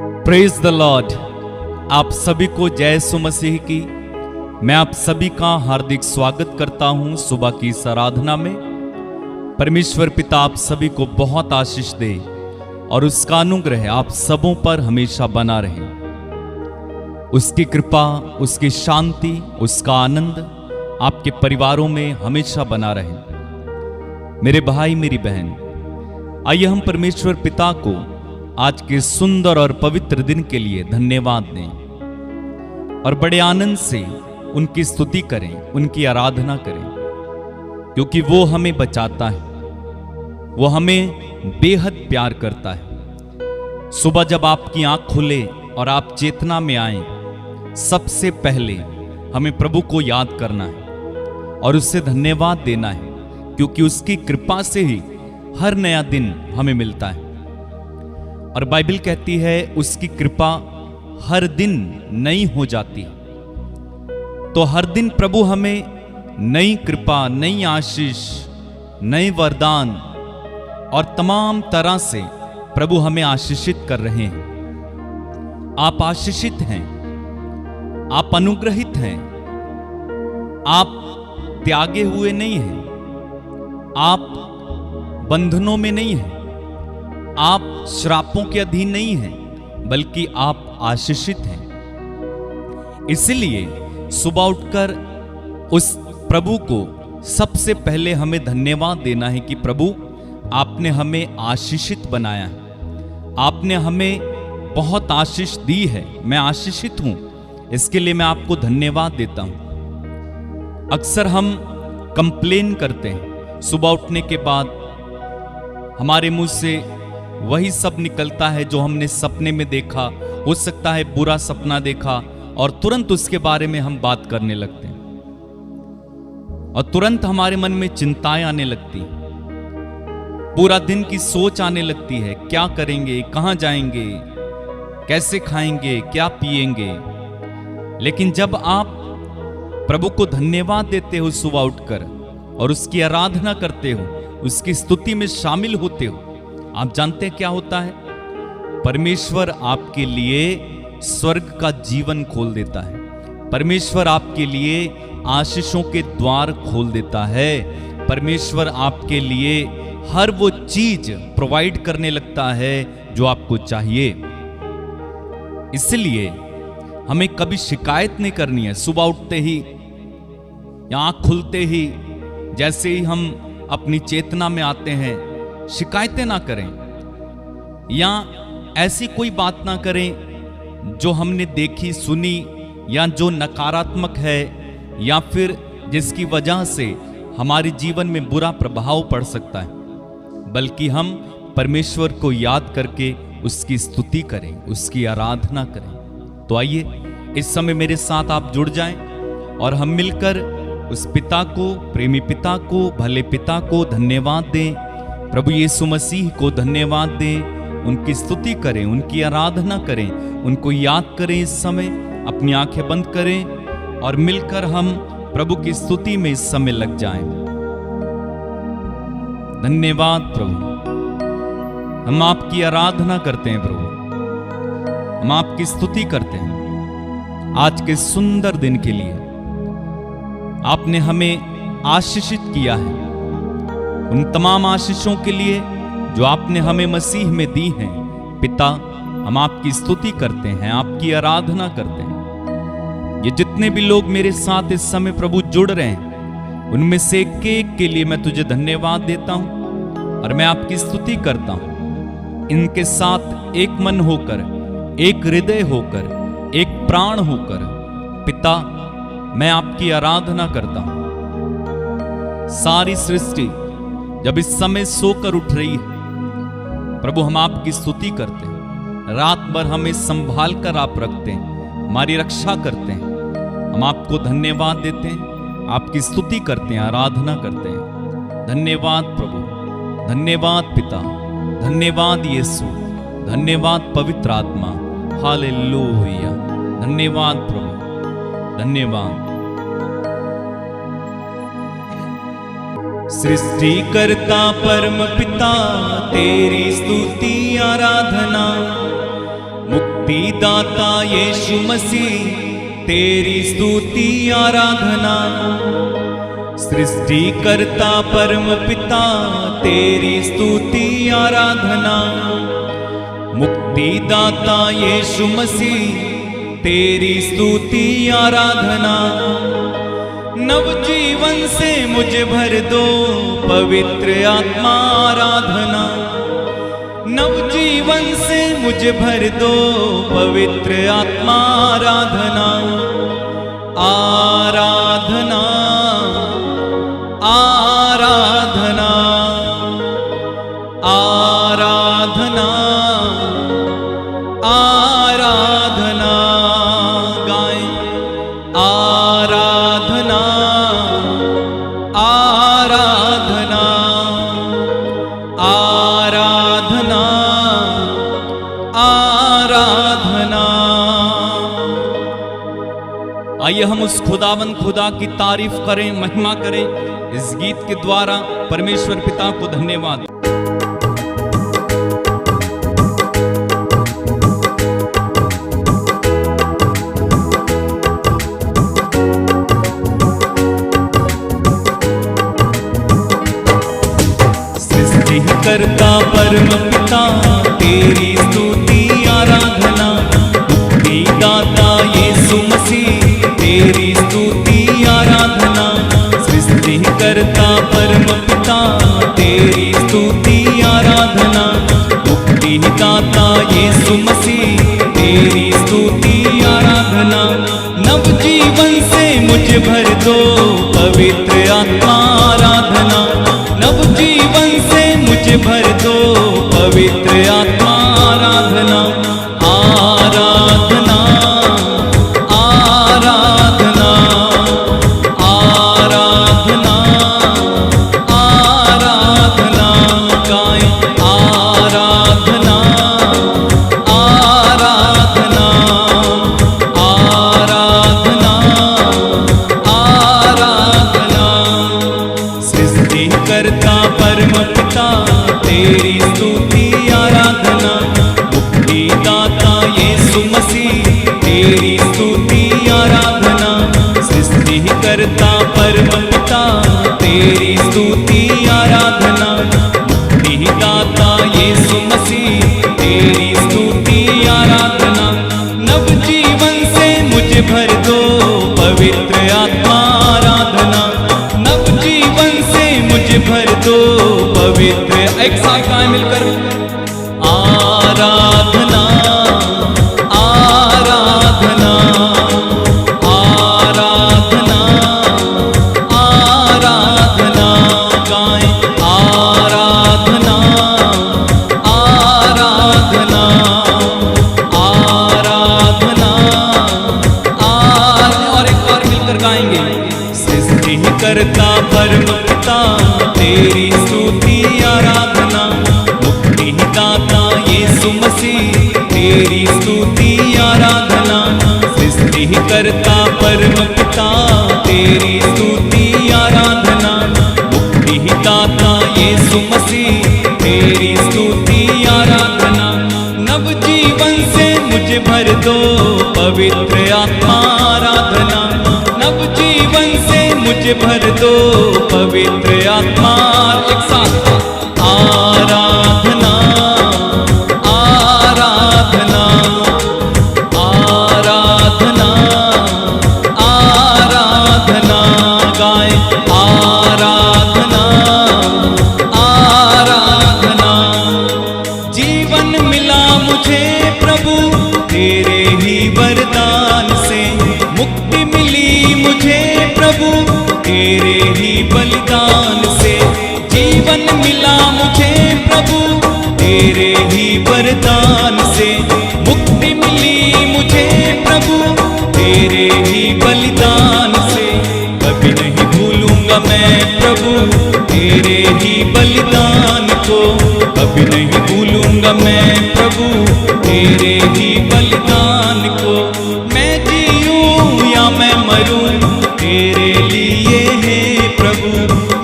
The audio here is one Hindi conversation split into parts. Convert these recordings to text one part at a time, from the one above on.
Praise the Lord. आप सभी को जय यीशु मसीह की। मैं आप सभी का हार्दिक स्वागत करता हूं सुबह की इस आराधना में। परमेश्वर पिता आप सभी को बहुत आशीष दे और उसका अनुग्रह आप सबों पर हमेशा बना रहे। उसकी कृपा, उसकी शांति, उसका आनंद आपके परिवारों में हमेशा बना रहे। मेरे भाई मेरी बहन, आइए हम परमेश्वर पिता को आज के सुंदर और पवित्र दिन के लिए धन्यवाद दें और बड़े आनंद से उनकी स्तुति करें, उनकी आराधना करें, क्योंकि वो हमें बचाता है, वो हमें बेहद प्यार करता है। सुबह जब आपकी आंख खुले और आप चेतना में आए, सबसे पहले हमें प्रभु को याद करना है और उससे धन्यवाद देना है, क्योंकि उसकी कृपा से ही हर नया दिन हमें मिलता है। और बाइबल कहती है उसकी कृपा हर दिन नई हो जाती है। तो हर दिन प्रभु हमें नई कृपा, नई आशीष, नए वरदान और तमाम तरह से प्रभु हमें आशीषित कर रहे हैं। आप आशीषित हैं, आप अनुग्रहित हैं, आप त्यागे हुए नहीं हैं, आप बंधनों में नहीं हैं, आप श्रापों के अधीन नहीं हैं, बल्कि आप आशीषित हैं। इसलिए सुबह उठकर उस प्रभु को सबसे पहले हमें धन्यवाद देना है कि प्रभु आपने हमें आशीषित बनाया है, आपने हमें बहुत आशीष दी है, मैं आशीषित हूं, इसके लिए मैं आपको धन्यवाद देता हूं। अक्सर हम कंप्लेन करते हैं, सुबह उठने के बाद हमारे मुंह से वही सब निकलता है जो हमने सपने में देखा। हो सकता है बुरा सपना देखा और तुरंत उसके बारे में हम बात करने लगते हैं और तुरंत हमारे मन में चिंताएं आने लगती, पूरा दिन की सोच आने लगती है, क्या करेंगे, कहां जाएंगे, कैसे खाएंगे, क्या पिएंगे। लेकिन जब आप प्रभु को धन्यवाद देते हो सुबह उठकर और उसकी आराधना करते हो, उसकी स्तुति में शामिल होते हो, आप जानते हैं क्या होता है? परमेश्वर आपके लिए स्वर्ग का जीवन खोल देता है, परमेश्वर आपके लिए आशीषों के द्वार खोल देता है, परमेश्वर आपके लिए हर वो चीज प्रोवाइड करने लगता है जो आपको चाहिए। इसलिए हमें कभी शिकायत नहीं करनी है। सुबह उठते ही या आंख खुलते ही, जैसे ही हम अपनी चेतना में आते हैं, शिकायतें ना करें या ऐसी कोई बात ना करें जो हमने देखी सुनी या जो नकारात्मक है या फिर जिसकी वजह से हमारे जीवन में बुरा प्रभाव पड़ सकता है, बल्कि हम परमेश्वर को याद करके उसकी स्तुति करें, उसकी आराधना करें। तो आइए इस समय मेरे साथ आप जुड़ जाएं और हम मिलकर उस पिता को, प्रेमी पिता को, भले पिता को धन्यवाद दें, प्रभु यीशु मसीह को धन्यवाद दें, उनकी स्तुति करें, उनकी आराधना करें, उनको याद करें। इस समय अपनी आंखें बंद करें और मिलकर हम प्रभु की स्तुति में इस समय लग जाएं। धन्यवाद प्रभु, हम आपकी आराधना करते हैं प्रभु, हम आपकी स्तुति करते हैं आज के सुंदर दिन के लिए। आपने हमें आशीषित किया है, उन तमाम आशीषों के लिए जो आपने हमें मसीह में दी हैं। पिता, हम आपकी स्तुति करते हैं, आपकी आराधना करते हैं। ये जितने भी लोग मेरे साथ इस समय प्रभु जुड़ रहे हैं, उनमें से एक एक के लिए मैं तुझे धन्यवाद देता हूं और मैं आपकी स्तुति करता हूं। इनके साथ एक मन होकर, एक हृदय होकर, एक प्राण होकर पिता मैं आपकी आराधना करता हूं। सारी सृष्टि जब इस समय सोकर उठ रही है प्रभु, हम आपकी स्तुति करते हैं। रात भर हमें संभाल कर आप रखते हैं, हमारी रक्षा करते हैं। हम आपको धन्यवाद देते हैं, आपकी स्तुति करते हैं, आराधना करते हैं। धन्यवाद प्रभु, धन्यवाद पिता, धन्यवाद यीशु, धन्यवाद पवित्र आत्मा। हालेलुया, धन्यवाद प्रभु, धन्यवाद। सृष्टिकर्ता परम पिता तेरी स्तुति आराधना, मुक्त मुक्तिदाता यीशु मसीह तेरी स्तुति आराधना। सृष्टिकर्ता परम पिता तेरी स्तुति आराधना। मुक्तिदाता यीशु मसीह तेरी स्तुति आराधना। नवजीवन से मुझे भर दो पवित्र आत्मा आराधना। नवजीवन से मुझे भर दो पवित्र आत्मा आराधना। आराधना आराधना आराधना आराधना गाएं। आराधना आराधना आराधना आराधना। आइए हम उस खुदावन खुदा की तारीफ करें, महिमा करें इस गीत के द्वारा। परमेश्वर पिता को धन्यवाद। सृष्टिकर्ता परम पिता तेरी स्तुति आराधना। मुक्तिदाता यीशु मसीह तेरी स्तुति आराधना। सृष्टिकर्ता परम पिता तेरी स्तुति आराधना। मुक्तिदाता यीशु मसीह तेरी स्तुति आराधना। नवजीवन से मुझे भर दो पवित्र आत्मा आराधना। नवजीवन से मुझे भर दो पवित्र आत्मा आराधना। आराधना आराधना आराधना आराधना गाएं। आराधना आराधना आराधना आराधना। सृष्टिकर्ता परम पिता तेरी स्तुति आराधना। मुक्तिदाता यीशु मसीह तेरी स्तुति आराधना। सृष्टिकर्ता परम पिता तेरी स्तुति आराधना। मुक्तिदाता यीशु मसीह तेरी स्तुति आराधना। नवजीवन से मुझे भर दो पवित्र आत्मा आराधना। नवजीवन से मुझे भर दो पवित्र। एक साथ गाएं मिलकर। आराधना आराधना आराधना आराधना गाएं। आराधना आराधना आराधना और एक बार मिलकर गाएंगे। सृष्टिकर्ता परम पिता तेरी स्तुति आराधना। मुक्तिदाता यीशु मसीह तेरी स्तुति आराधना। सृष्टिकर्ता परम पिता तेरी स्तुति आराधना। मुक्तिदाता यीशु मसीह तेरी स्तुति आराधना। नवजीवन से मुझे भर दो पवित्र आत्मा आराधना। नवजीवन से मुझे भर दो पवित्र आत्मा। एक साथ आराधना आराधना आराधना आराधना गाएं। आराधना आराधना। जीवन मिला मुझे प्रभु तेरे ही वरदान से। मुक्ति मिली मुझे प्रभु तेरे ही बलिदान से। जीवन मिला मुझे प्रभु तेरे ही वरदान से। मुक्ति मिली मुझे प्रभु तेरे ही बलिदान से। कभी नहीं भूलूंगा मैं प्रभु तेरे ही बलिदान को। कभी नहीं भूलूंगा मैं प्रभु तेरे ही बलिदान को। मैं जीऊं या मैं मरूं तेरे लिए है प्रभु।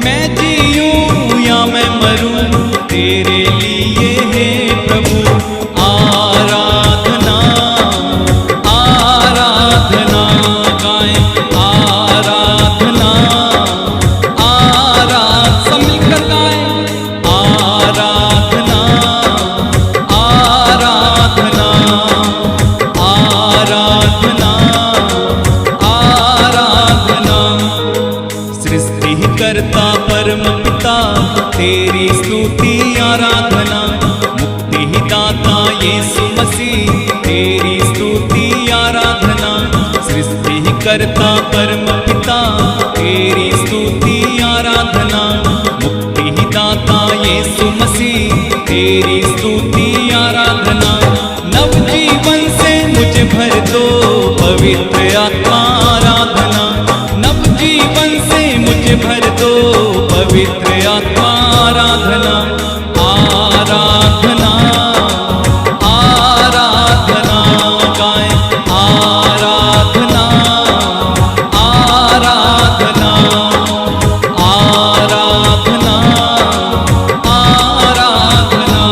मैं जीऊं या मैं मरूं तेरे लिए है प्रभु। आराधना करता परम पिता तेरी स्तुति आराधना। मुक्ति दाता यीशु मसीह तेरी स्तुति आराधना। नव जीवन से मुझे भर दो पवित्र आत्मा आराधना। नव जीवन से मुझे भर दो पवित्र आत्मा आराधना। आराधना आराधना गाए आराधना आराधना आराधना आराधना।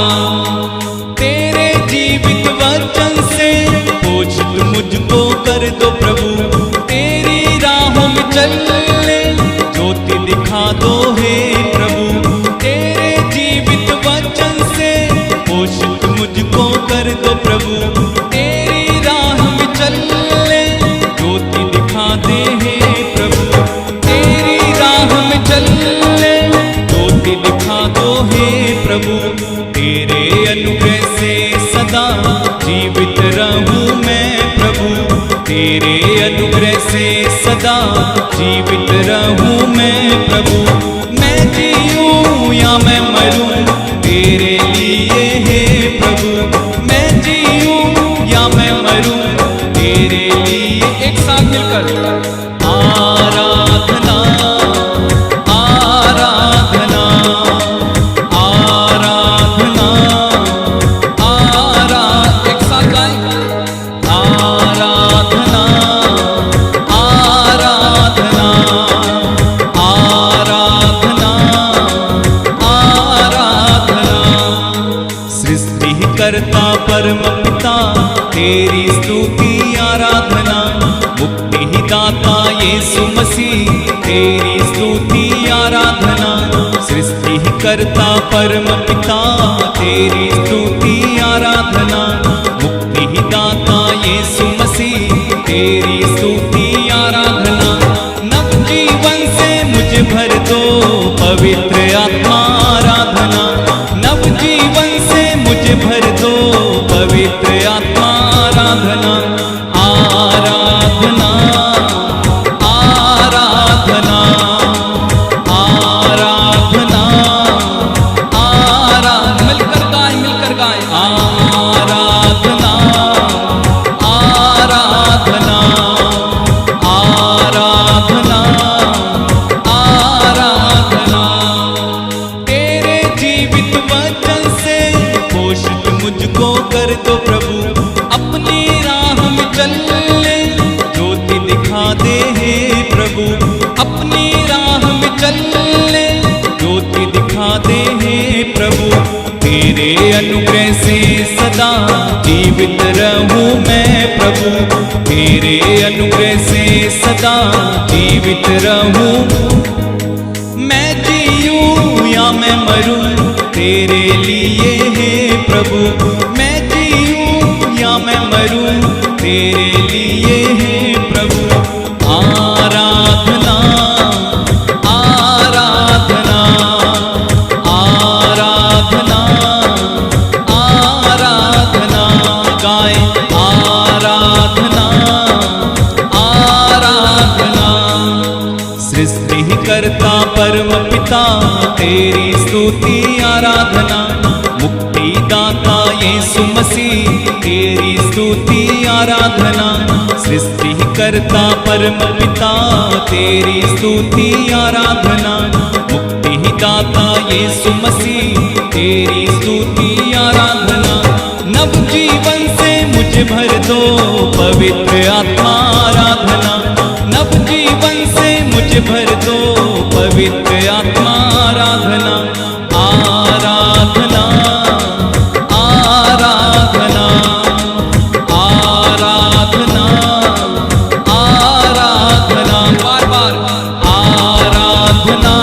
तेरे जीवित वचन से पोषित मुझको कर दो प्रभु। तेरी राहों में चलने ज्योति दिखा दो हे प्रभु। तेरे जीवित वचन से पोषित मुझको कर दो प्रभु। तेरी राह में चलने ज्योति दिखा दे हे प्रभु। तेरी राह में चलने ज्योति दिखा दो हे प्रभु। तेरे अनुग्रह से सदा जीवित रहूं मैं प्रभु। तेरे अनुग्रह से सदा जीवित रहूं मैं प्रभु। मैं जीऊं या मैं मरूं तेरे लिए हे प्रभु। मैं जीऊं या मैं मरूं तेरे लिए। एक साथ मिलकर आराधना आराधना आराधना एक साथ गाएं आराधना आराधना आराधना आराधना। सृष्टि करता परम पिता तेरी स्तुति आराधना। मुक्ति दाता यीशु मसीह तेरी स्तुति आराधना। सृष्टि करता परम पिता तेरी स्तुति आराधना। मुक्ति दाता यीशु मसीह तेरी स्तुति आराधना। नव जीवन से मुझे भर दो पवित्र आत्मा आराधना। नव जीवन से मुझे भर दो पवित्र आत्मा आराधना। आराधना आराधना आराधना मिलकर गाए आराधना आराधना आराधना आराधना। तेरे जीवित वचन से पोषित मुझको कर दो प्रभु। अपनी राह में चलने ज्योति दिखा दे हे प्रभु। अपनी राह में चलने ज्योति दिखा दे हे प्रभु। तेरे अनुग्रह से सदा जीवित रहूं मैं प्रभु। तेरे अनुग्रह से सदा जीवित रहूं। मैं जीऊं या मैं मरूं तेरे लिए हे प्रभु। मैं जीऊं या मैं मरूं तेरे लिए हे प्रभु। आराधना आराधना आराधना आराधना गाए आराधना आराधना। सृष्टि करता परम पिता तेरी स्तुति आराधना। मुक्ति दाता यीशु मसीह तेरी स्तुति आराधना। सृष्टि करता परम पिता तेरी स्तुति आराधना। मुक्ति दाता यीशु मसीह तेरी स्तुति आराधना। नव जीवन से मुझे भर दो पवित्र आत्मा आराधना। नव जीवन से मुझे भर दो पवित्र आत्मा आराधना। आराधना आराधना आराधना आराधना बार बार आराधना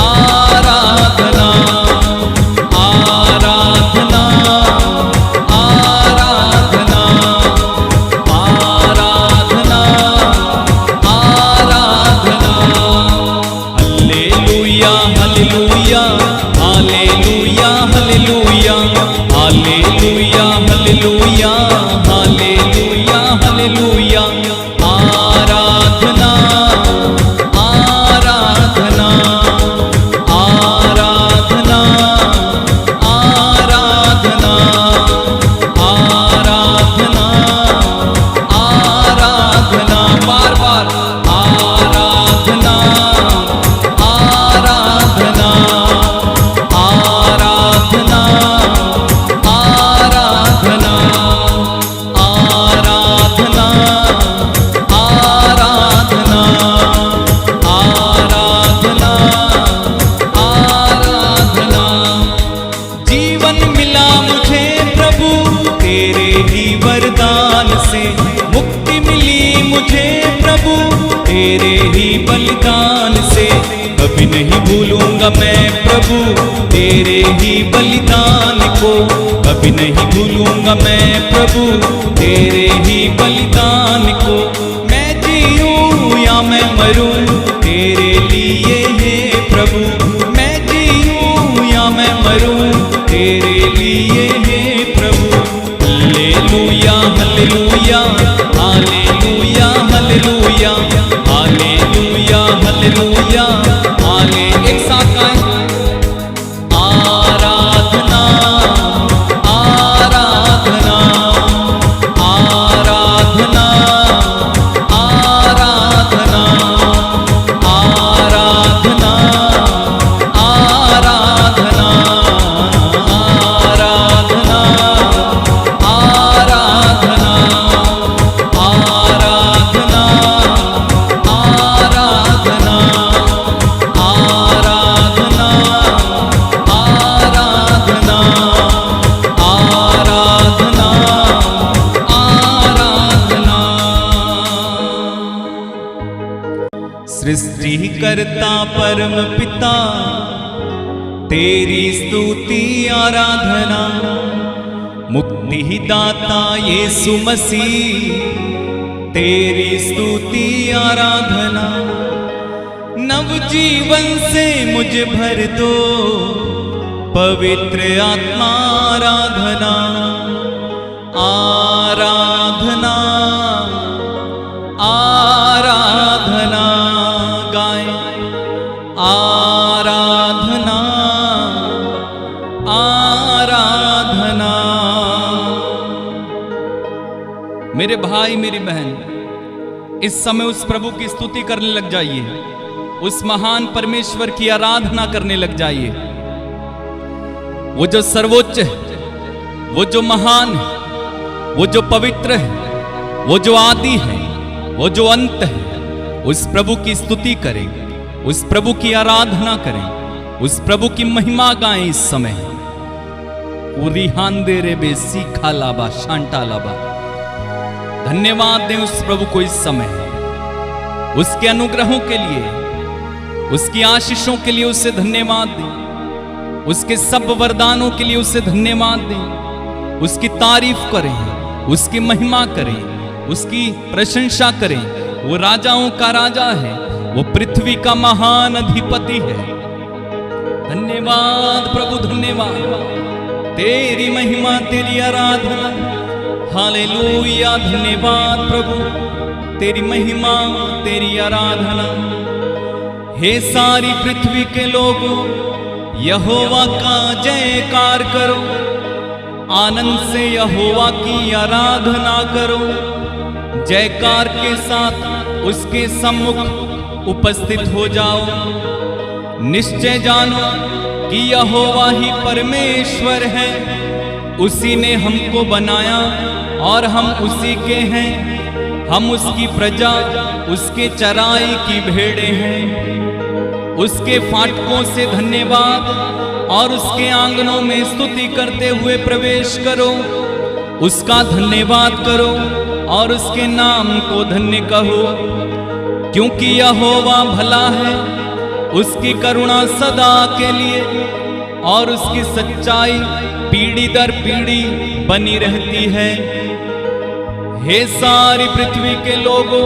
आराधना आराधना आराधना आराधना आराधना। Hallelujah hallelujah hallelujah hallelujah hallelujah hallelujah hallelujah hallelujah. तेरे ही वरदान से मुक्ति मिली मुझे प्रभु, तेरे ही बलिदान से कभी नहीं भूलूंगा मैं प्रभु, तेरे ही बलिदान को कभी नहीं भूलूंगा मैं प्रभु, तेरे ही बलिदान को। मैं जीऊं या मैं मरूं तेरे लिए है प्रभु, मैं जीऊं या मैं मरूं तेरे लिए है प्रभु। Hallelujah hallelujah hallelujah hallelujah hallelujah hallelujah हाले। एक साथ गाएं, आराधना आराधना आराधना आराधना आराधना आराधना आराधना आराधना आराधना आराधना आराधना आराधना आराधना आराधना। सृष्टिकर्ता परम पिता तेरी स्तुति आराधना, मुक्ति दाता यीशु मसीह तेरी स्तुति आराधना। नवजीवन से मुझे भर दो पवित्र आत्मा आराधना आराधना आराधना। गाएं, आराधना आराधना। मेरे भाई मेरी बहन, इस समय उस प्रभु की स्तुति करने लग जाइए, उस महान परमेश्वर की आराधना करने लग जाइए। वो जो सर्वोच्च है, वो जो महान है, वो जो पवित्र है, वो जो आदि है, वो जो अंत है, उस प्रभु की स्तुति करें, उस प्रभु की आराधना करें, उस प्रभु की महिमा गाएं इस समय। उरिहांदे रे बेसी खालाबा शांटालाबा। धन्यवाद दें उस प्रभु को इस समय, उसके अनुग्रहों के लिए, उसकी आशीषों के लिए उसे धन्यवाद दें, उसके सब वरदानों के लिए उसे धन्यवाद दें, उसकी तारीफ करें, उसकी महिमा करें, उसकी प्रशंसा करें। वो राजाओं का राजा है, वो पृथ्वी का महान अधिपति है। धन्यवाद प्रभु, धन्यवाद, तेरी महिमा तेरी आराधना। हालेलुया, धन्यवाद प्रभु, तेरी महिमा तेरी आराधना। हे सारी पृथ्वी के लोगों, यहोवा का जयकार करो, आनंद से यहोवा की आराधना करो। जयकार के साथ उसके सम्मुख उपस्थित हो जाओ। निश्चय जानो कि यहोवा ही परमेश्वर है, उसी ने हमको बनाया और हम उसी के हैं। हम उसकी प्रजा, उसके चराई की भेड़ें हैं। उसके फाटकों से धन्यवाद और उसके आंगनों में स्तुति करते हुए प्रवेश करो। उसका धन्यवाद करो और उसके नाम को धन्य कहो, क्योंकि यहोवा भला है, उसकी करुणा सदा के लिए और उसकी सच्चाई पीढ़ी दर पीढ़ी बनी रहती है। हे सारी पृथ्वी के लोगों,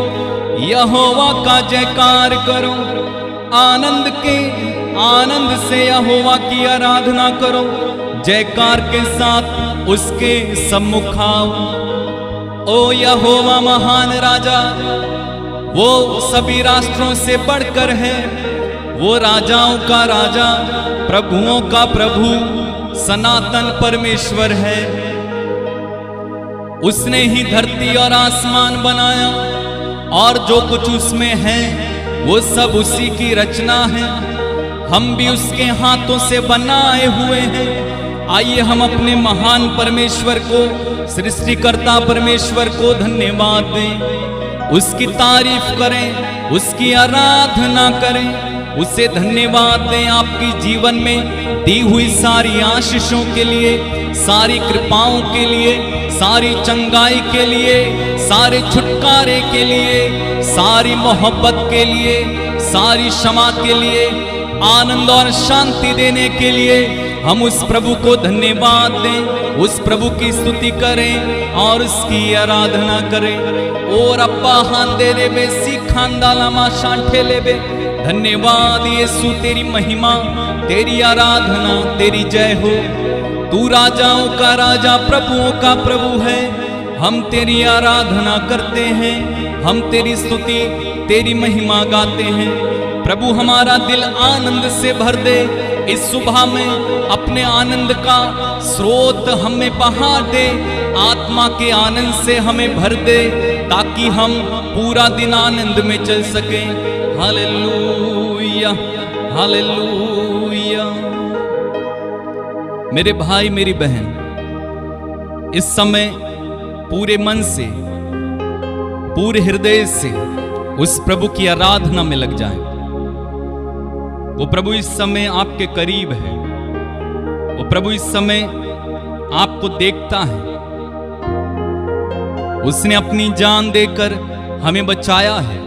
यहोवा का जयकार करो, आनंद से यहोवा की आराधना करो। जयकार के साथ उसके सम्मुख आओ। ओ यहोवा महान राजा, वो सभी राष्ट्रों से बढ़कर है, वो राजाओं का राजा, प्रभुओं का प्रभु, सनातन परमेश्वर है। उसने ही धरती और आसमान बनाया और जो कुछ उसमें है वो सब उसी की रचना है। हम भी उसके हाथों से बनाए हुए हैं। आइए हम अपने महान परमेश्वर को, सृष्टिकर्ता परमेश्वर को धन्यवाद दें, उसकी तारीफ करें, उसकी आराधना करें, उसे धन्यवाद दें। आपकी जीवन में दी हुई सारी आशीषों के लिए, सारी कृपाओं के लिए, सारी चंगाई के लिए, सारे छुटकारे के लिए, सारी मोहब्बत के लिए, सारी क्षमा के लिए, आनंद और शांति देने के लिए हम उस प्रभु को धन्यवाद दें, उस प्रभु की स्तुति करें और उसकी आराधना करें। और अब्बा हांदे लेबे सीखांदा लामा शांठे लेबे। धन्यवाद यीशु, तेरी महिमा, तेरी आराधना, तेरी जय हो। तू राजाओं का राजा, प्रभुओं का प्रभु है। हम तेरी आराधना करते हैं, हम तेरी स्तुति, तेरी महिमा गाते हैं। प्रभु हमारा दिल आनंद से भर दे। इस सुबह में अपने आनंद का स्रोत हमें बहा दे, आत्मा के आनंद से हमें भर दे, ताकि हम पूरा दिन आनंद में चल सकें। Hallelujah, hallelujah. मेरे भाई, मेरी बहन, इस समय पूरे मन से, पूरे हृदय से उस प्रभु की आराधना में लग जाएं। वो प्रभु इस समय आपके करीब है। वो प्रभु इस समय आपको देखता है। उसने अपनी जान देकर हमें बचाया है।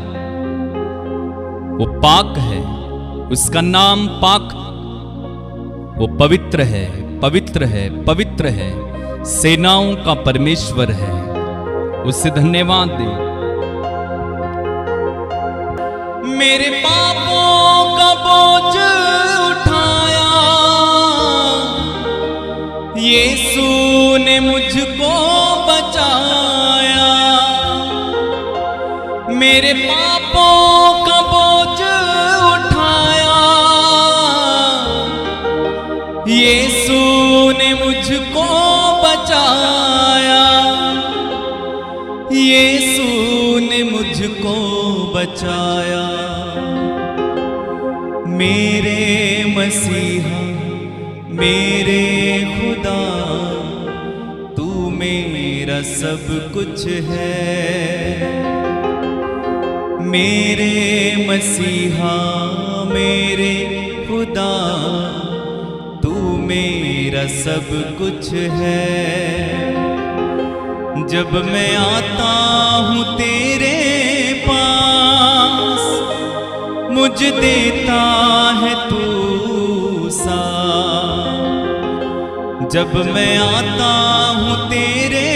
वो पाक है, उसका नाम पाक। वो पवित्र है, पवित्र है, पवित्र है, सेनाओं का परमेश्वर है। उससे धन्यवाद दे। मेरे पापों का बोझ उठाया, यीशु ने मुझको बचाया। मेरे पापों का बोझ उठाया, यीशु ने मुझको बचाया। यीशु ने मुझको बचाया। मेरे मसीहा, मेरे खुदा, तू मेरा सब कुछ है। मेरे मसीहा, मेरे खुदा, तू मेरा सब कुछ है। जब मैं आता हूँ तेरे पास, मुझे देता है तू साथ। जब मैं आता हूँ तेरे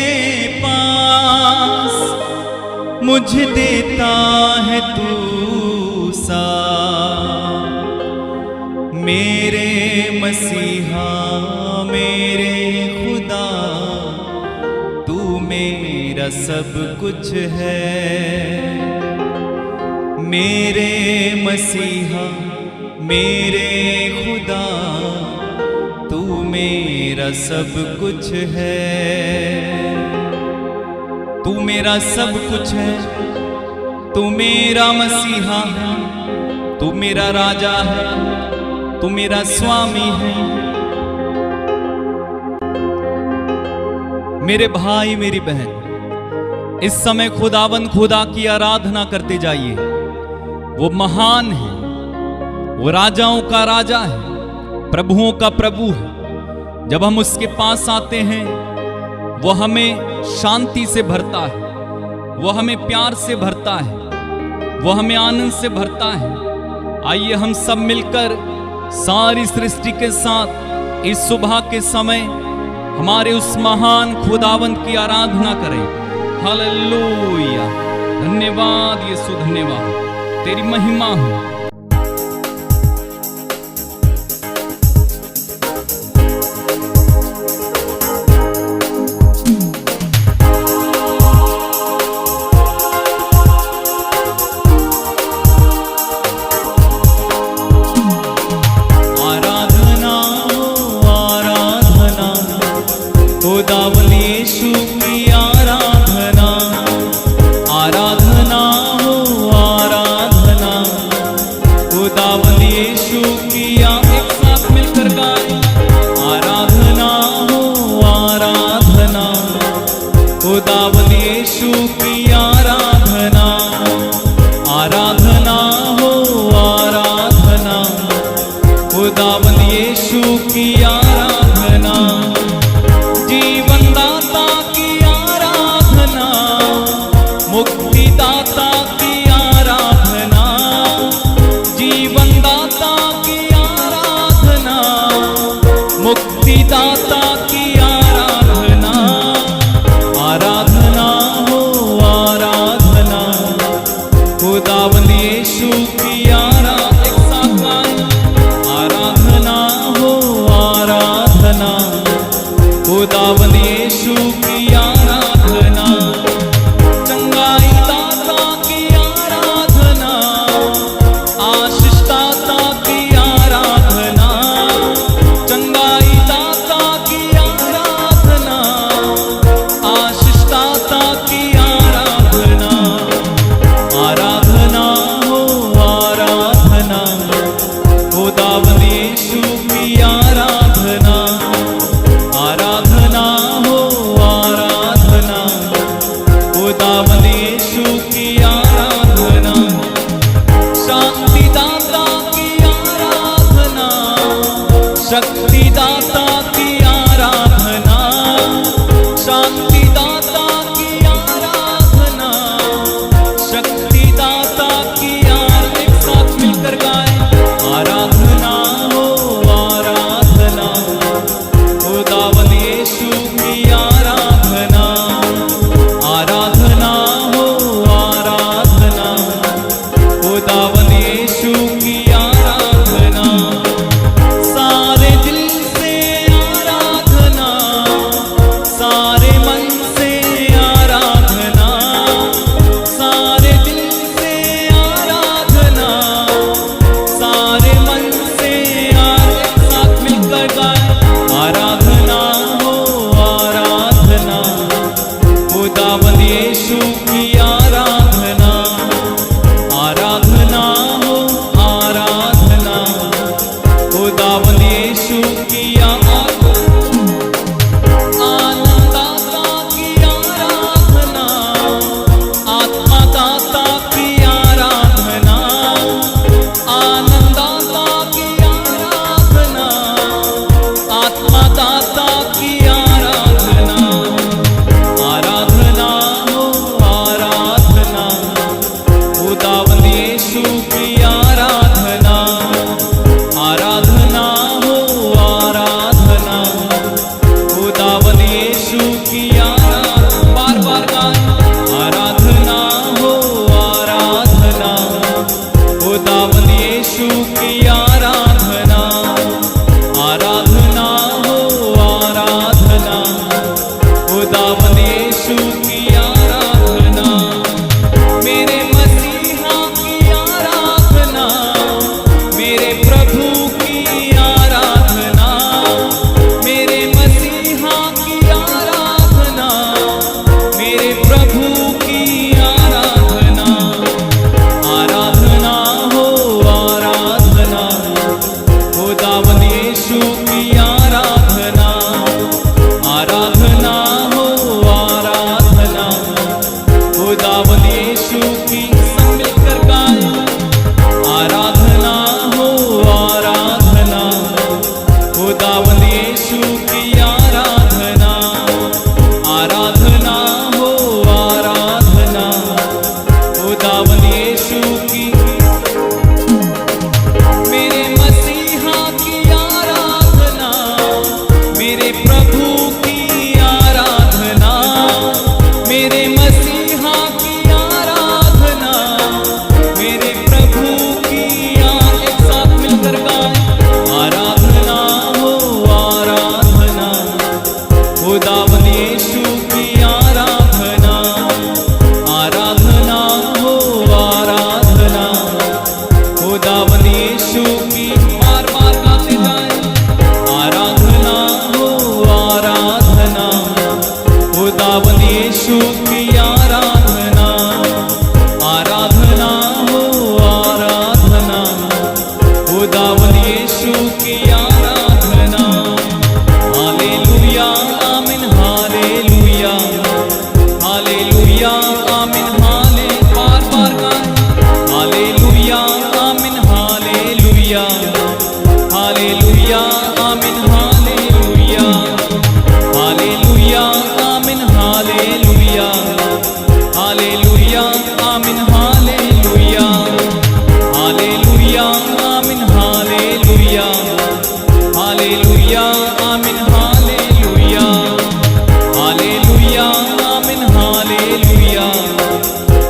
पास, मुझे देता है तू साथ। मेरे मसीहा, मेरे खुदा, तू मेरा सब कुछ है। मेरे मसीहा, मेरे खुदा, तू मेरा सब कुछ है। तू मेरा सब कुछ है। तू मेरा मसीहा है, तू मेरा राजा है, तू मेरा स्वामी है। मेरे भाई, मेरी बहन, इस समय खुदावंद खुदा की आराधना करते जाइए। वो महान है, वो राजाओं का राजा है, प्रभुओं का प्रभु है। जब हम उसके पास आते हैं, वो हमें शांति से भरता है, वो हमें प्यार से भरता है, वो हमें आनंद से भरता है। आइए हम सब मिलकर सारी सृष्टि के साथ इस सुबह के समय हमारे उस महान खुदावंद की आराधना करें। हालेलुया। धन्यवाद यीशु, धन्यवाद, तेरी महिमा हो। खुदावंद यीशु की आराधना, आराधना हो आराधना। खुदावंद यीशु की एक साथ मिलकर गाएं। आराधना हो आराधना, खुदावंद यीशु की आराधना, आराधना हो आराधना। खुदावंद यीशु की आराधना, जीवनदाता की आराधना, मुक्तिदाता की आराधना, जीवनदाता की आराधना, मुक्तिदाता की आराधना। आराधना हो आराधना, खुदावंद यीशु की आराधना, आराधना हो आराधना, खुदावंद यीशु की आराधना, चंगाई दाता की आराधना, आशीष दाता की आराधना, चंगाई दाता की आराधना, आशीष दाता की आराधना। आराधना हो आराधना, खुदावंद यीशु की आराधना, आराधना हो आराधना, खुदावंद यीशु की आराधना, शांतिदाता की आराधना, शक्तिदाता की आराधना, शांतिदाता की आराधना, शक्तिदाता की आराधना। एक साथ मिलकर गाएं, आराधना हो आराधना, खुदावंद यीशु की आराधना, आराधना हो आराधना, खुदावंद यीशु की आराधना। सारे दिल से आराधना, सारे मन से आराधना, सारे दिल से आराधना, सारे मन से एक साथ मिलकर गाएं, आराधना हो आराधना, खुदावंद यीशु की आराधना, आराधना हो आराधना, खुदावंद यीशु की आनंददाता की आराधना, आत्मादाता की आराधना, आनंददाता की आराधना, आत्मादाता की आराधना। आराधना हो आराधना, खुदावंद यीशु की आराधना, आराधना हो आराधना, खुदावंद यीशु की आराधना। बार बार गाएं, आराधना हो आराधना, खुदावंद यीशु की आराधना, आराधना हो आराधना, खुदावंद यीशु की आराधना। मेरे मसीहा की आराधना, मेरे प्रभु की आराधना, मेरे मसीहा की आराधना, मेरे प्रभु की आराधना। आराधना हो आराधना, खुदावंद यीशु की आराधना, आराधना हो आराधना, खुदावंद यीशु की। सब मिलकर गाएं, आराधना हो आराधना, खुदावंद यीशु की आराधना, आराधना हो आराधना, खुदावंद यीशु की। मेरे मसीहा की आराधना, मेरे प्रभु की आराधना, मेरे मसीहा की आराधना, मेरे प्रभु की एक साथ मिलकर गाएं, आराधना हो आराधना, खुदावंद यीशु की आराधना, आराधना हो आराधना, खुदावंद यीशु की। बार बार गाते जाएं, आराधना हो आराधना, खुदावंद यीशु की आराधना, आराधना हो आराधना, खुदावंद यीशु की आराधना। हालेलुया आमीन, हालेलुया, हालेलुया आमीन, बार बार गाएं, हालेलुया आमीन, हालेलुया, हालेलुया आमीन, हालेलुया हालेलुया आमीन हालेलुया हालेलुया आमीन हालेलुया हालेलुया आमीन हालेलुया हालेलुया आमीन हालेलुया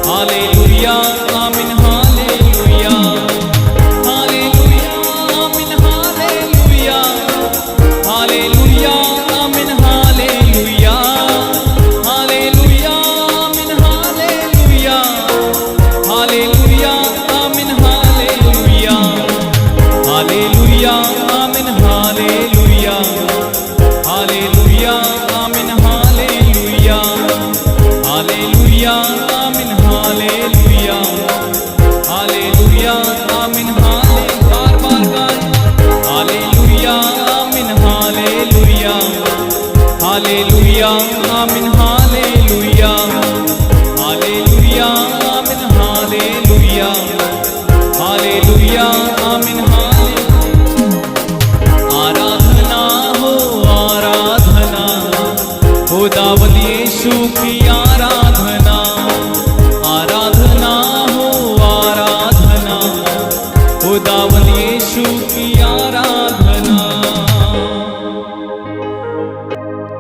हालेलुया आमीन हालेलुया हालेलुया आमीन हालेलुया हालेलुया आमीन हालेलुया हालेलुया आमीन हालेलुया हालेलुया आमीन हालेलुया हालेलुया आमीन हालेलुया हालेलुया आमीन हालेलुया हालेलुया आमीन हालेलुया हालेलुया आमीन हाले बार बार गाएं हालेलुया आमीन हालेलुया हालेलुया आमीन हालेलुया हालेलुया आमीन हालेलुया हालेलुया आमीन आराधना हो दावत यीशु की आराधना आराधना हो दावत यीशु की आराधना।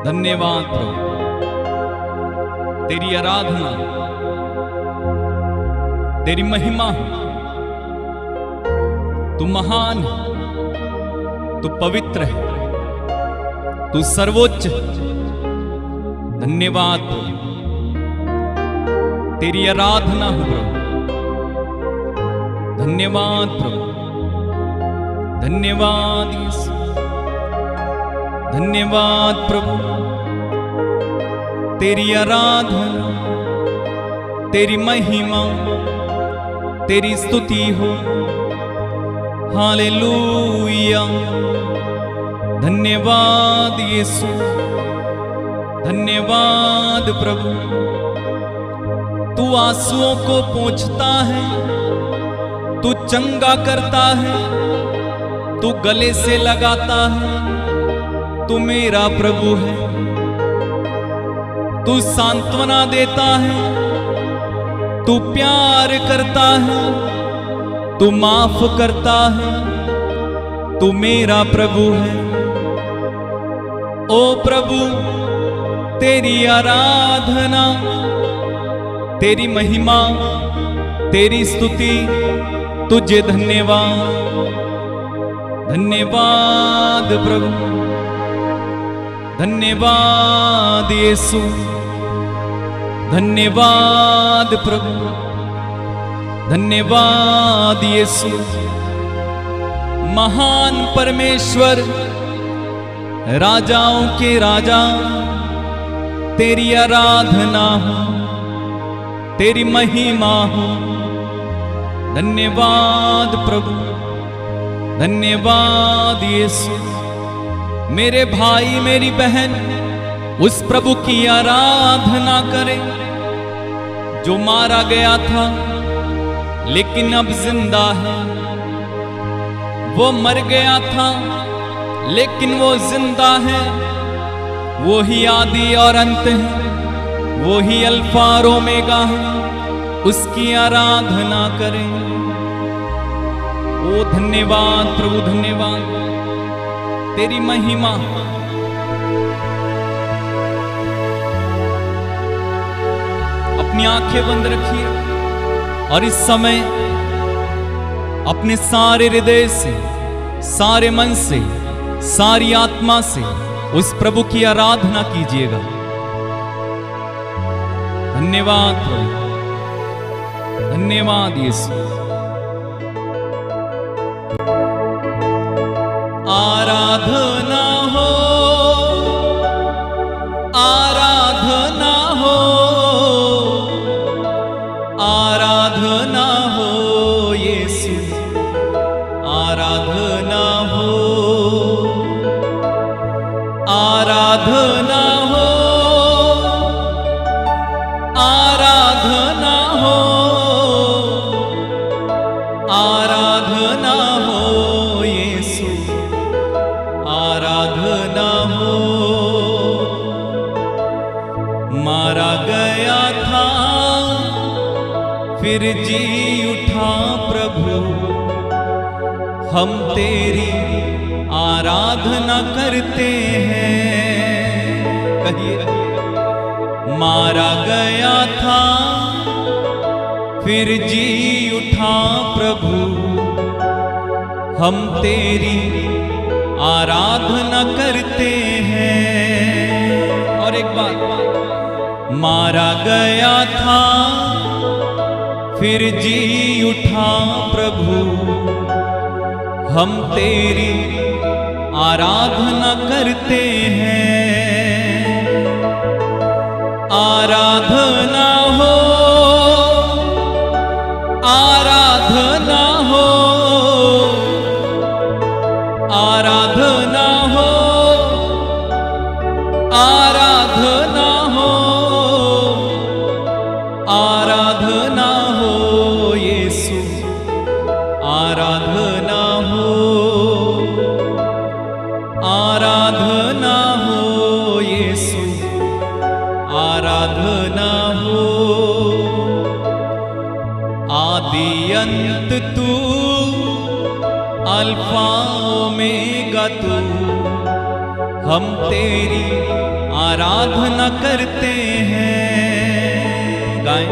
धन्यवाद प्रभु तेरी आराधना तेरी महिमा तू महान है तू पवित्र है तू सर्वोच्च है। धन्यवाद प्रभु तेरी आराधना हो प्रभु धन्यवाद प्रभु धन्यवाद यीशु धन्यवाद प्रभु तेरी आराधना तेरी महिमा तेरी स्तुति हो हालेलुया। धन्यवाद यीशु धन्यवाद प्रभु तू आंसुओं को पोंछता है तू चंगा करता है तू गले से लगाता है तू मेरा प्रभु है तू सांत्वना देता है तू प्यार करता है तू माफ करता है तू मेरा प्रभु है। ओ प्रभु तेरी आराधना तेरी महिमा तेरी स्तुति तुझे धन्यवाद धन्यवाद प्रभु धन्यवाद यीशु धन्यवाद प्रभु धन्यवाद यीशु। महान परमेश्वर राजाओं के राजा तेरी आराधना हो तेरी महिमा हो। धन्यवाद प्रभु धन्यवाद यीशु। मेरे भाई मेरी बहन उस प्रभु की आराधना करे जो मारा गया था लेकिन अब जिंदा है। वो मर गया था लेकिन वो जिंदा है। वो ही आदि और अंत है वो ही अल्फा और ओमेगा है। उसकी आराधना करें। ओ धन्यवाद प्रभु धन्यवाद तेरी महिमा। अपनी आंखें बंद रखिए और इस समय अपने सारे हृदय से सारे मन से सारी आत्मा से उस प्रभु की आराधना कीजिएगा। धन्यवाद प्रभु धन्यवाद यीशु। आराधना हो आराधना हो आराधना हो यीशु आराधना हो आराधना हो आराधना हो गया था फिर जी उठा प्रभु, हम तेरी आराधना करते हैं। कहिए, मारा गया था फिर जी उठा प्रभु, हम तेरी आराधना करते हैं। और एक बात, मारा गया था फिर जी उठा प्रभु, हम तेरी आराधना करते हैं। आराधना हो, आराधना हो, आराधना हो, आराधना हो, आराधना हो यीशु, आराधना हो, आराधना हो यीशु, आराधना हो। आदि अंत तू, अल्फा ओमेगा तू, हम तेरी आराधना करते हैं। गाएं,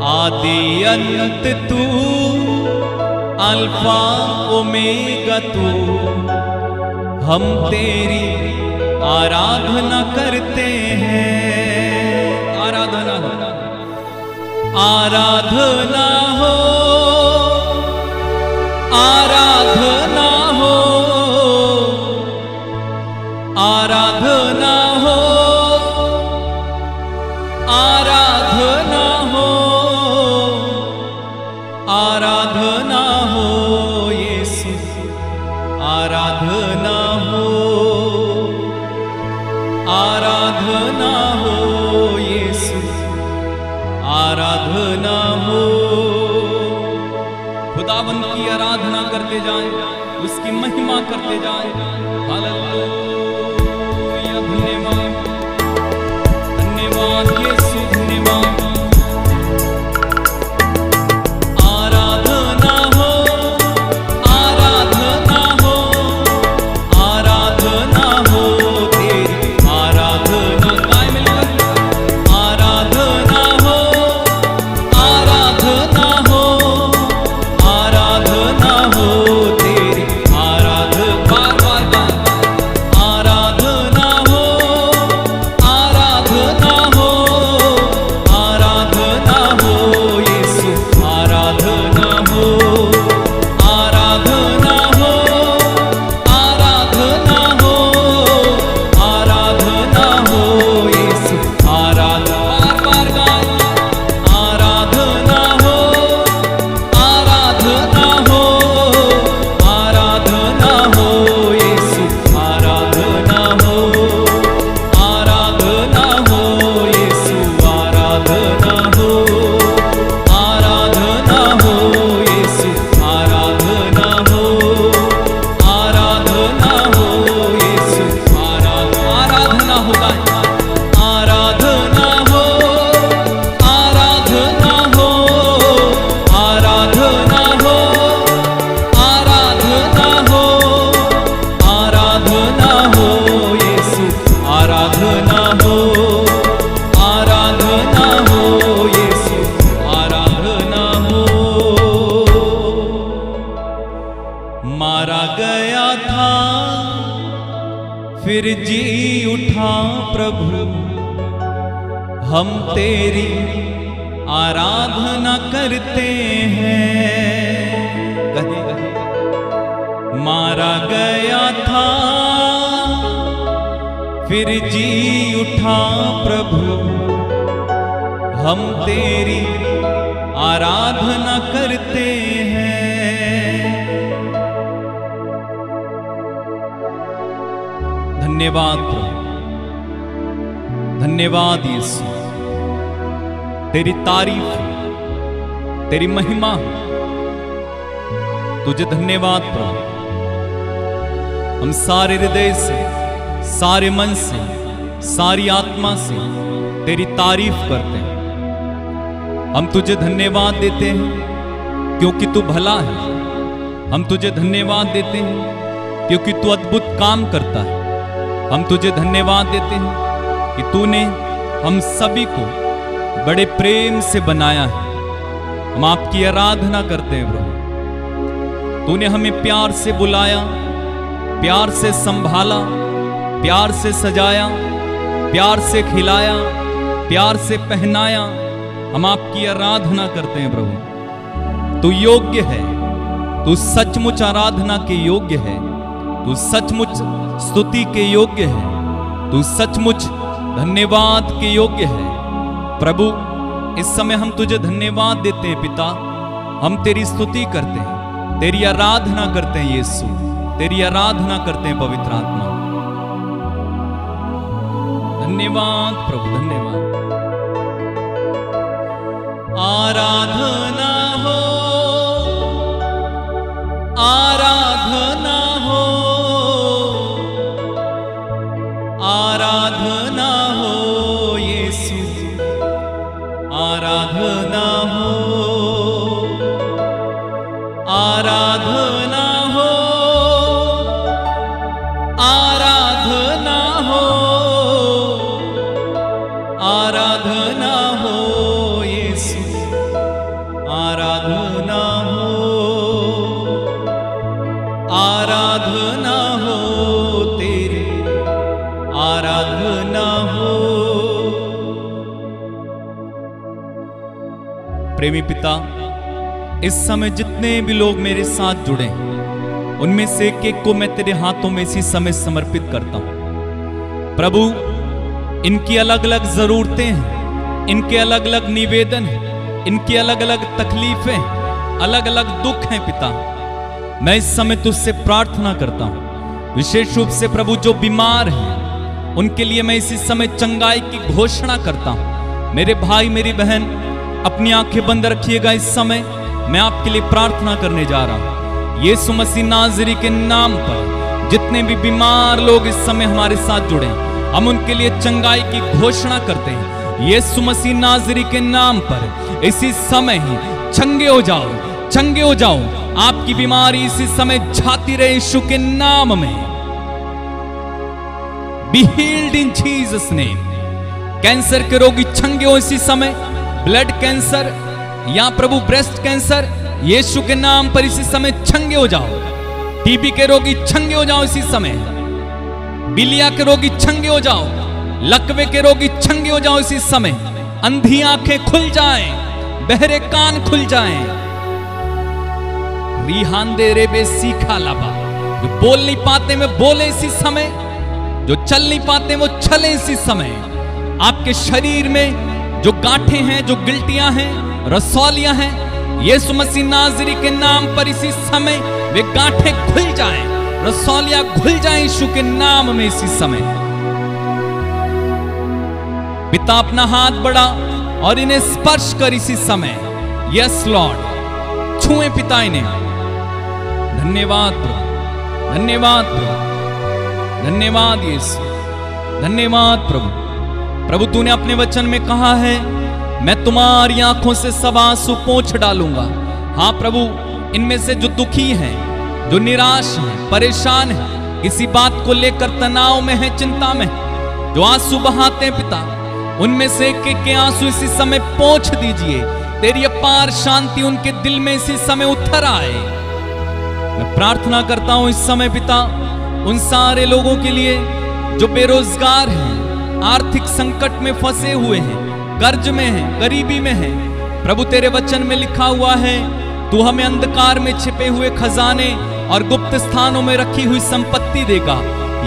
आदि अंत तू, अल्फा ओमेगा तू, हम तेरी आराधना करते हैं। आराधना हो, आराधना हो, आराधना हो, आराधना हो, आराधना हो, आराधना हो यीशु, आराधना हो, आराधना हो यीशु, आराधना हो। खुदावंद की आराधना करते जाएं, उसकी महिमा करते जाएं। हालेलुया, धन्यवाद, धन्यवाद यीशु, धन्यवाद। आराधना हो, आराधना हो, आराधना हो तेरी, आराधना गाए मिलकर। आराधना हो, आराधना हो, आराधना हो तेरी, आराधना बार बार बार। आराधना हो, आराधना हो, आराधना हो यीशु, आराधना हो, आराधना हो, आराधना हो, आराधना हो यीशु, आराधना बार बार गाएं। आराधना हो, आराधना हो, आराधना हो यीशु, आराधना हो, आराधना हो यीशु, आराधना हो, आराधना हो यीशु, आराधना हो, आराधना हो यीशु, आराधना हो गाएं। आराधना हो, आराधना हो, आराधना हो, आराधना हो, आराधना हो यीशु, आराधना हो, आराधना हो यीशु, आराधना हो। मारा गया था फिर जी उठा प्रभु, हम तेरी आराधना करते हैं। कहे, मारा गया था फिर जी उठा प्रभु, हम तेरी आराधना करते हैं। धन्यवाद प्रभु, धन्यवाद यीशु, तेरी तारीफ, तेरी महिमा, तुझे धन्यवाद प्रभु। हम सारे हृदय से, सारे मन से, सारी आत्मा से तेरी तारीफ करते हैं। हम तुझे धन्यवाद देते हैं क्योंकि तू भला है। हम तुझे धन्यवाद देते हैं क्योंकि तू अद्भुत काम करता है। हम तुझे धन्यवाद देते हैं कि तूने हम सभी को बड़े प्रेम से बनाया है। हम आपकी आराधना करते हैं प्रभु। तूने हमें प्यार से बुलाया, प्यार से संभाला, प्यार से सजाया, प्यार से खिलाया, प्यार से पहनाया। हम आपकी आराधना करते हैं प्रभु। तू योग्य है, तू सचमुच आराधना के योग्य है, तू सचमुच स्तुति के योग्य है, तू सचमुच धन्यवाद के योग्य है। प्रभु इस समय हम तुझे धन्यवाद देते हैं पिता। हम तेरी स्तुति करते हैं, तेरी आराधना करते हैं यीशु, तेरी आराधना करते हैं पवित्र आत्मा। धन्यवाद प्रभु, धन्यवाद। आराधना हो, आराधना हो, आराधना हो यीशु, आराधना हो, आराधना हो, आराधना हो, आराधना हो यीशु, आराधना हो, आराधना हो तेरी, आराधना हो। प्रेमी पिता, इस समय जितने भी लोग मेरे साथ जुड़े हैं, उनमें से एक एक को मैं तेरे हाथों में इसी समय समर्पित करता हूं। प्रभु, इनकी अलग अलग जरूरतें हैं, इनके अलग अलग निवेदन हैं, इनकी अलग अलग तकलीफें, अलग अलग दुख हैं पिता। मैं इस समय तुझसे प्रार्थना करता हूं, विशेष रूप से प्रभु जो बीमार हैं उनके लिए मैं इसी समय चंगाई की घोषणा करता हूं। मेरे भाई मेरी बहन अपनी आंखें बंद रखिएगा। इस समय मैं आपके लिए प्रार्थना करने जा रहा हूं। यीशु मसीह नाज़री के नाम पर जितने भी बीमार लोग इस समय हमारे साथ जुड़े हैं, हम उनके लिए चंगाई की घोषणा करते हैं। यीशु मसीह नाज़री के नाम पर इसी समय ही चंगे हो जाओ, चंगे हो जाओ। आपकी बीमारी इसी समय जाती रहे यीशु के नाम में। Be healed in Jesus name. Cancer के रोगी चंगे हो इसी समय। ब्लड कैंसर या प्रभु ब्रेस्ट कैंसर, यीशु के नाम पर इसी समय चंगे हो जाओ। टीबी के रोगी चंगे हो जाओ इसी समय। बिलिया के रोगी चंगे हो जाओ। लकवे के रोगी चंगे हो जाओ इसी समय। अंधी आंखें खुल जाएं, बहरे कान खुल जाएं। रिहांदे रेबे सीखा लाबा, जो बोल नहीं पाते में बोले इसी समय, जो चल नहीं पाते वो चले इसी समय। आपके शरीर में जो गांठें हैं, जो गिल्टियां हैं, रसौलियां हैं, यीशु मसीह नाज़री के नाम पर इसी समय वे गांठें खुल जाएं, रसौलियां खुल जाएं यीशु के नाम में इसी समय। पिता अपना हाथ बढ़ा और इन्हें स्पर्श कर इसी समय। यस लॉर्ड, छुएं पिता इन्हें। धन्यवाद प्रभु, धन्यवाद प्रभु, धन्यवाद यीशु, धन्यवाद प्रभु। प्रभु तूने अपने वचन में कहा है, मैं तुम्हारी आंखों से सब आंसू पोंछ डालूंगा। हाँ प्रभु, इनमें से जो दुखी हैं, जो निराश हैं, परेशान हैं, किसी बात को लेकर तनाव में है, चिंता में है, जो आंसू बहाते हैं पिता, उनमें से एक एक के आंसू इसी समय पोंछ दीजिए। तेरी अपार शांति उनके दिल में इसी समय उतर आए। मैं प्रार्थना करता हूं इस समय पिता उन सारे लोगों के लिए जो बेरोजगार हैं, आर्थिक संकट में फंसे हुए हैं, कर्ज में हैं, गरीबी में हैं। प्रभु तेरे वचन में लिखा हुआ है, तू हमें अंधकार में छिपे हुए खजाने और गुप्त स्थानों में रखी हुई संपत्ति देगा।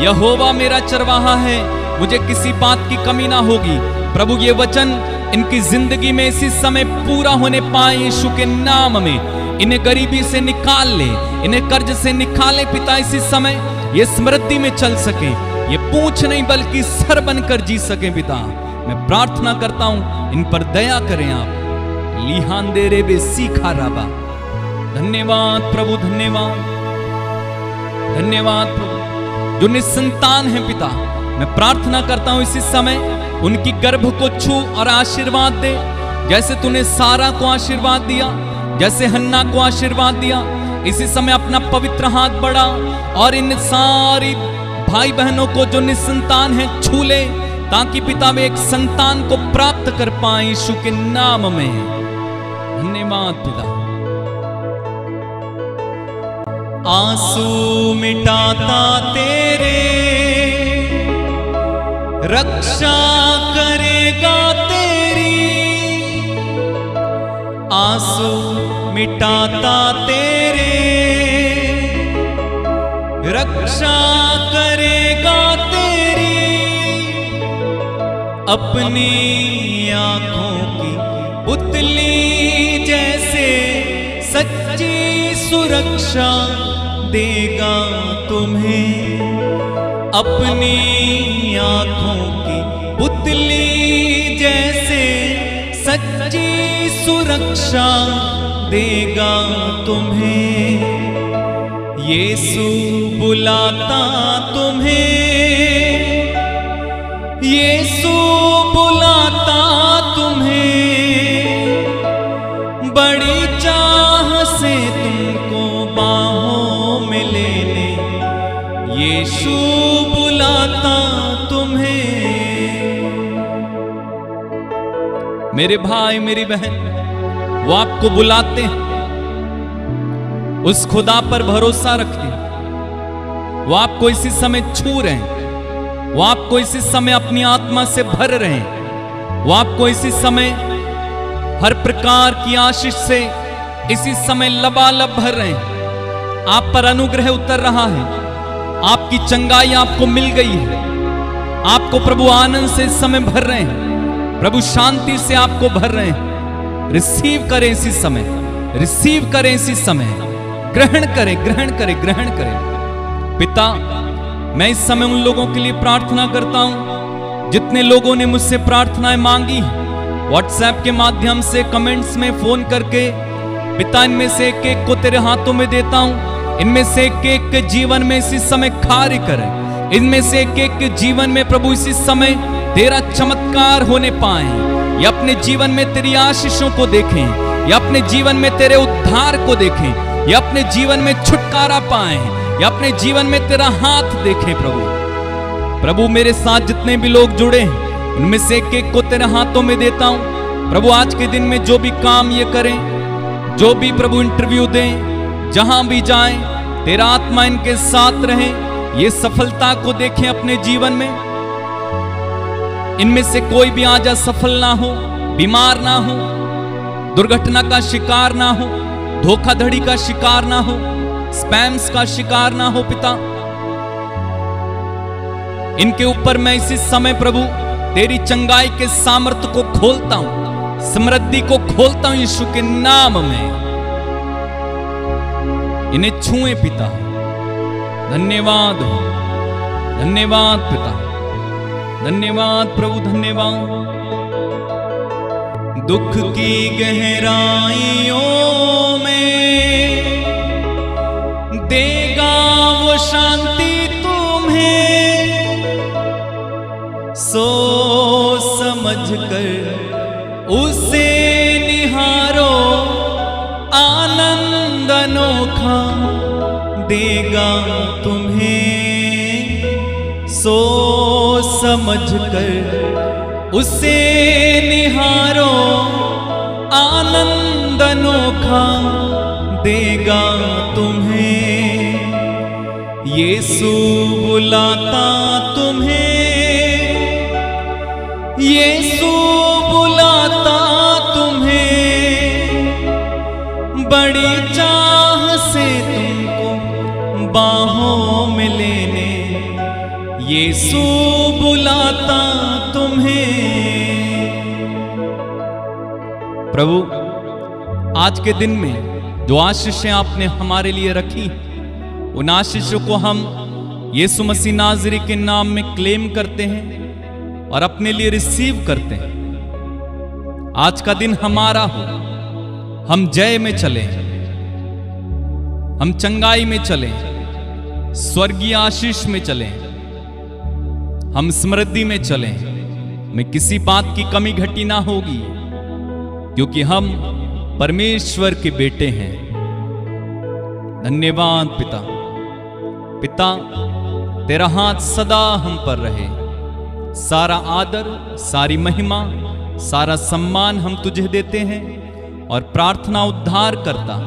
यहोवा मेरा चरवाहा है, मुझे किसी बात की कमी ना होगी। प्रभु ये वचन इनकी जिंदगी में इसी समय पूरा होने पाए यीशु के नाम में। इन्हें गरीबी से निकाल ले, इन्हें कर्ज से निकाले पिता इसी समय। ये समृद्धि में चल सके, ये पूंछ नहीं बल्कि सर बनकर जी सके पिता। मैं प्रार्थना करता हूं इन पर दया करें आप। लिहांदे रेबे सीखा राबा। धन्यवाद प्रभु, धन्यवाद, धन्यवाद प्रभु। जो निसंतान है पिता, मैं प्रार्थना करता हूं इसी समय उनकी गर्भ को छू और आशीर्वाद दे, जैसे तूने सारा को आशीर्वाद दिया, जैसे हन्ना को आशीर्वाद दिया। इसी समय अपना पवित्र हाथ बढ़ा और इन सारी भाई बहनों को जो निसंतान है छू ले, ताकि पिता वे एक संतान को प्राप्त कर पाए यीशु के नाम में। धन्यवाद पिता। आंसू मिटाता तेरे, रक्षा करेगा तेरी। आंसू मिटाता तेरे, रक्षा करेगा तेरी। अपनी आंखों की पुतली जैसे सच्ची सुरक्षा देगा तुम्हें। अपनी आंखों की पुतली जैसे सच्ची सुरक्षा देगा तुम्हें। यीशु बुलाता तुम्हें, यीशु बुलाता तुम्हें। बड़ी चाह से तुमको बाहों में लेने यीशु बुलाता तुम्हें। मेरे भाई मेरी बहन, वो आपको बुलाते हैं। उस खुदा पर भरोसा रखें। वो आपको इसी समय छू रहे हैं। वो आपको इसी समय अपनी आत्मा से भर रहे हैं। वो आपको इसी समय हर प्रकार की आशीष से इसी समय लबालब भर रहे हैं। आप पर अनुग्रह उतर रहा है। आपकी चंगाई आपको मिल गई है। आपको प्रभु आनंद से इस समय भर रहे हैं। प्रभु शांति से आपको भर रहे हैं। रिसीव करें इसी समय, रिसीव करें इसी समय। ग्रहण करें, ग्रहण करें, ग्रहण करें। पिता, मैं इस समय उन लोगों के लिए प्रार्थना करता हूं जितने लोगों ने मुझसे प्रार्थनाएं मांगी हैं, व्हाट्सएप के माध्यम से, कमेंट्स में, फोन करके। पिता, इनमें से एक एक को तेरे हाथों में देता हूं। इनमें से एक एक के जीवन में इसी समय कार्य करें। इनमें से एक एक के जीवन में प्रभु इसी समय तेरा चमत्कार होने पाए। या अपने जीवन में तेरी आशीषों को देखें, या अपने जीवन में तेरे उद्धार को देखें, या अपने जीवन में छुटकारा पाए, या अपने जीवन में तेरा हाथ देखें। प्रभु मेरे साथ जितने भी लोग जुड़े हैं, उनमें से एक एक को तेरे हाथों में देता हूं। प्रभु आज के दिन में जो भी काम ये करें, जो भी प्रभु इंटरव्यू दें, जहां भी जाएं, तेरा आत्मा इनके साथ रहे। ये सफलता को देखें अपने जीवन में। इनमें से कोई भी आज असफल ना हो, बीमार ना हो, दुर्घटना का शिकार ना हो, धोखाधड़ी का शिकार ना हो, स्पैम्स का शिकार ना हो। पिता, इनके ऊपर मैं इसी समय प्रभु तेरी चंगाई के सामर्थ्य को खोलता हूं, समृद्धि को खोलता हूं यीशु के नाम में। इन्हें छुए पिता। धन्यवाद हो, धन्यवाद पिता, धन्यवाद प्रभु, धन्यवाद। दुख की गहराइयों में देगा वो शांति तुम्हें। सोच समझ कर उसे निहारो, आनंद अनोखा देगा तुम्हें। सोच समझ कर उसे निहारो, आनंद अनोखा देगा तुम्हें। यीशु बुलाता तुम्हें, यीशु बुलाता तुम्हें। बड़ी चाह से तुमको बाहों में लेने यीशु बुलाता तुम्हें। प्रभु, आज के दिन में जो आशीषें आपने हमारे लिए रखी, उन आशीषों को हम यीशु मसीह नाज़री के नाम में क्लेम करते हैं और अपने लिए रिसीव करते हैं। आज का दिन हमारा हो, हम जय में चले, हम चंगाई में चले, स्वर्गीय आशीष में चले, हम समृद्धि में चले, में किसी बात की कमी घटी ना होगी, क्योंकि हम परमेश्वर के बेटे हैं। धन्यवाद पिता। पिता, तेरा हाथ सदा हम पर रहे। सारा आदर, सारी महिमा, सारा सम्मान हम तुझे देते हैं और प्रार्थना उद्धार करता,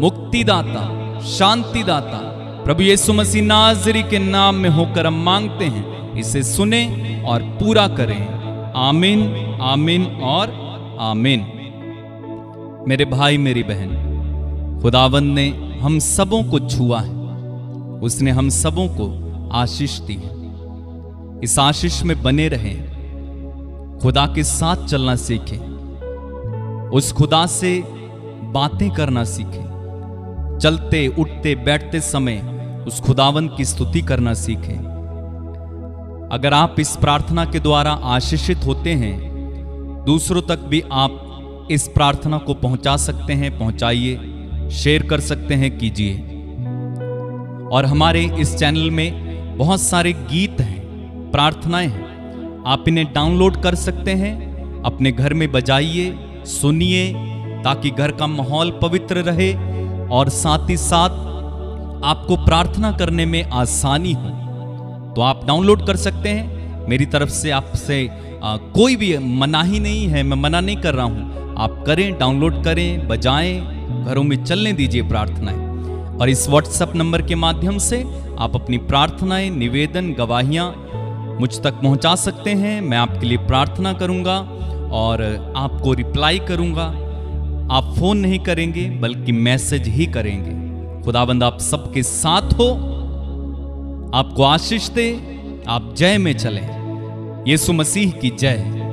मुक्तिदाता, शांतिदाता प्रभु यीशु मसीह नाज़री के नाम में होकर हम मांगते हैं। इसे सुने और पूरा करें। आमीन, आमीन और आमीन। मेरे भाई, मेरी बहन, खुदावंद ने हम सबों को छुआ है। उसने हम सबों को आशीष दी है। इस आशीष में बने रहें। खुदा के साथ चलना सीखें। उस खुदा से बातें करना सीखें। चलते, उठते, बैठते समय उस खुदावंद की स्तुति करना सीखें। अगर आप इस प्रार्थना के द्वारा आशीषित होते हैं, दूसरों तक भी आप इस प्रार्थना को पहुंचा सकते हैं। पहुंचाइए, शेयर कर सकते हैं, कीजिए। और हमारे इस चैनल में बहुत सारे गीत हैं, प्रार्थनाएं हैं। आप इन्हें डाउनलोड कर सकते हैं, अपने घर में बजाइए, सुनिए, ताकि घर का माहौल पवित्र रहे और साथ ही साथ आपको प्रार्थना करने में आसानी हो। तो आप डाउनलोड कर सकते हैं। मेरी तरफ से आपसे कोई भी मनाही नहीं है, मैं मना नहीं कर रहा हूं। आप करें, डाउनलोड करें, बजाएं, घरों में चलने दीजिए प्रार्थनाएं। और इस व्हाट्सएप नंबर के माध्यम से आप अपनी प्रार्थनाएं, निवेदन, गवाहियां मुझ तक पहुंचा सकते हैं। मैं आपके लिए प्रार्थना करूंगा और आपको रिप्लाई करूंगा। आप फोन नहीं करेंगे, बल्कि मैसेज ही करेंगे। खुदाबंद आप सबके साथ हो, आपको आशीष दे। आप जय में चलें। यीशु मसीह की जय।